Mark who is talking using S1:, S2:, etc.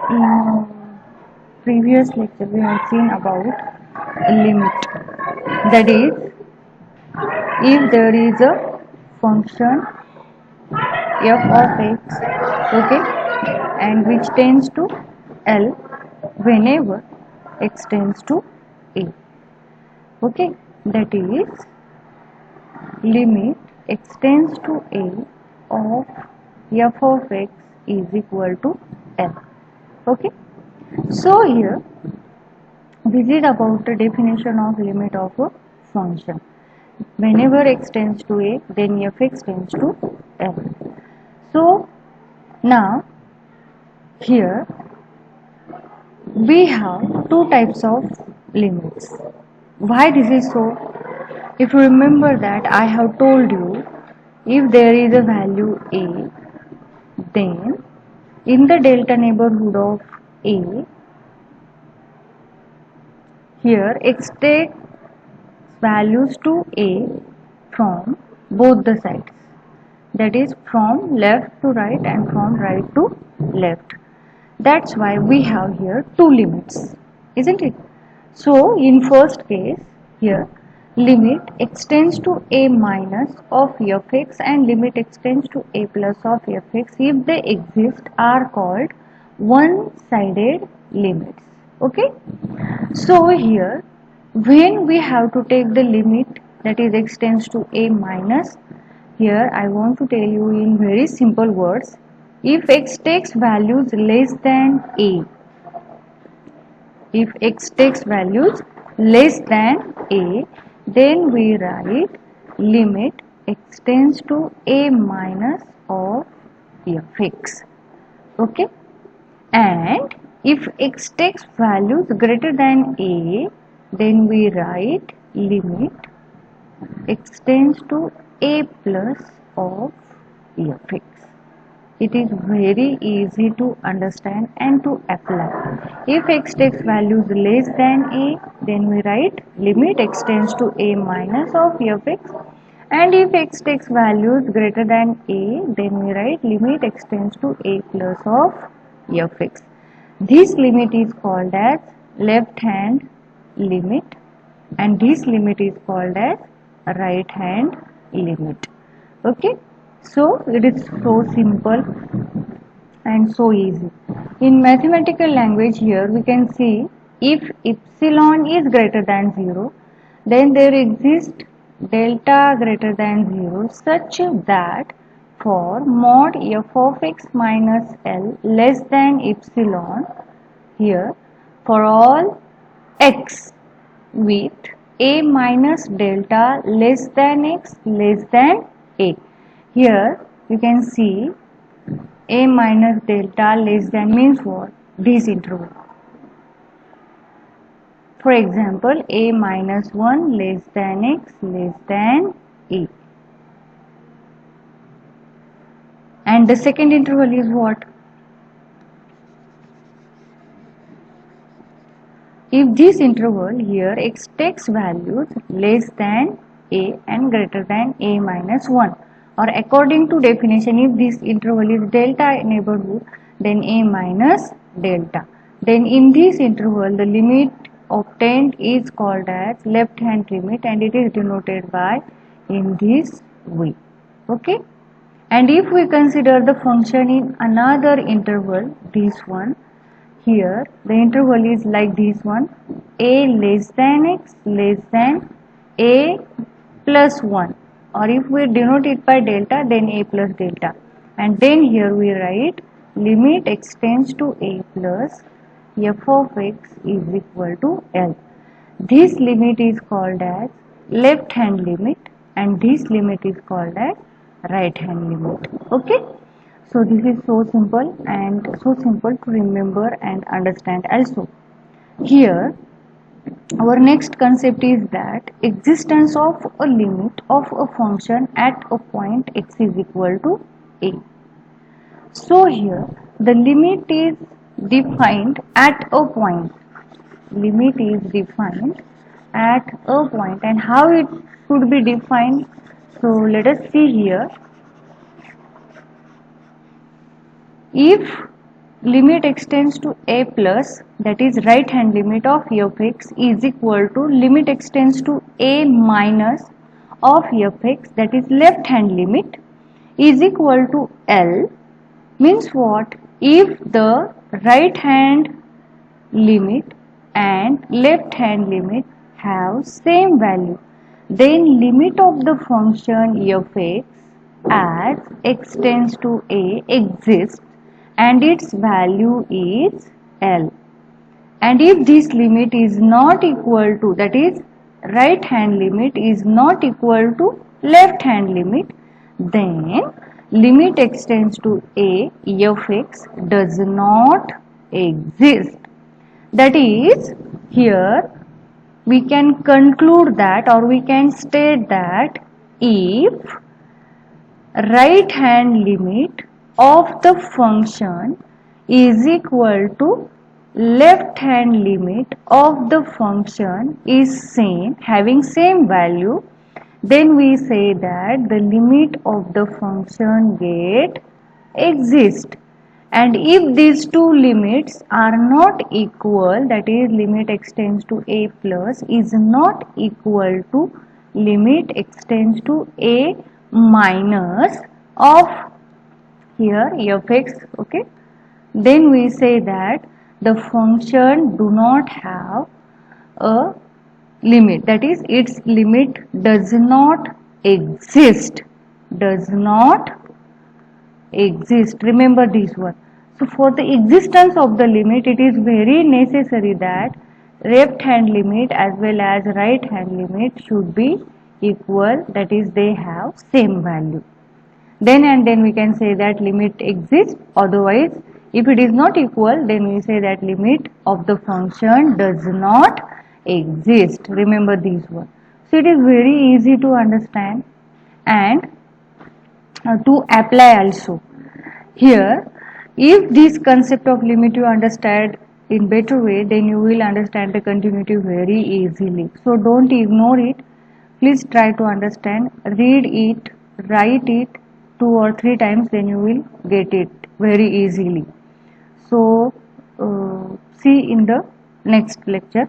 S1: In previous lecture we have seen about a limit, that is, if there is a function f of x, okay, and which tends to L whenever x tends to a, okay, that is limit x tends to a of f of x is equal to L, okay. So here this is about the definition of limit of a function. Whenever x tends to a, then fx tends to L. So now here we have two types of limits. Why this is so? If you remember that I have told you, if there is a value a, then in the delta neighborhood of a, here x takes values to a from both the sides, that is from left to right and from right to left. That's why we have here two limits, isn't it? So in first case here, limit x tends to a minus of fx and limit x tends to a plus of fx, if they exist, are called one-sided limits, okay. So here when we have to take the limit, that is x tends to a minus, here I want to tell you in very simple words, if x takes values less than a, if x takes values less than a, then we write limit x tends to a minus of fx, okay. And if x takes values greater than a, then we write limit x tends to a plus of fx. It is very easy to understand and to apply. If x takes values less than a, then we write limit x tends to a minus of fx, and if x takes values greater than a, then we write limit x tends to a plus of fx. This limit is called as left hand limit, and this limit is called as right hand limit, okay. So it is so simple and so easy. In mathematical language, here we can see, if epsilon is greater than 0, then there exists delta greater than 0 such that for mod f of x minus L less than epsilon, here for all x with a minus delta less than x less than a, here you can see a minus delta less than means what? This interval. For example, a minus 1 less than x less than a. And the second interval is what? If this interval here x takes values less than a and greater than a minus 1, or according to definition, if this interval is delta neighborhood, then a minus delta, then in this interval the limit obtained is called as left hand limit, and it is denoted by in this way, okay. And if we consider the function in another interval, this one, here the interval is like this one, a less than x less than a plus 1, or if we denote it by delta, then a plus delta, and then here we write limit x tends to a plus f of x is equal to L. This limit is called as left hand limit, and this limit is called as right hand limit, okay. So this is so simple and so simple to remember and understand also. Here our next concept is that existence of a limit of a function at a point x is equal to a. So here the limit is defined at a point. Limit is defined at a point, and how it could be defined? So let us see here. If limit extends to a plus, that is right hand limit of fx, is equal to limit extends to a minus of fx, that is left hand limit, is equal to L. Means what? If the right hand limit and left hand limit have same value, then limit of the function fx as x tends to a exists and its value is L. And if this limit is not equal to, that is right hand limit is not equal to left hand limit, then limit extends to a fx does not exist. That is, here we can conclude that, or we can state that, if right hand limit of the function is equal to left hand limit of the function is same, having same value, then we say that the limit of the function get exist. And if these two limits are not equal, that is limit extends to a plus is not equal to limit extends to a minus of here fx, okay, then we say that the function do not have a limit, that is its limit does not exist, does not exist. Remember this one. So for the existence of the limit, it is very necessary that left hand limit as well as right hand limit should be equal, that is they have same value. Then and then we can say that limit exists. Otherwise, if it is not equal, then we say that limit of the function does not exist. Remember this one. So it is very easy to understand and to apply also. Here, if this concept of limit you understand in better way, then you will understand the continuity very easily. So don't ignore it. Please try to understand, read it, write it 2 or 3 times, then you will get it very easily. So see in the next lecture.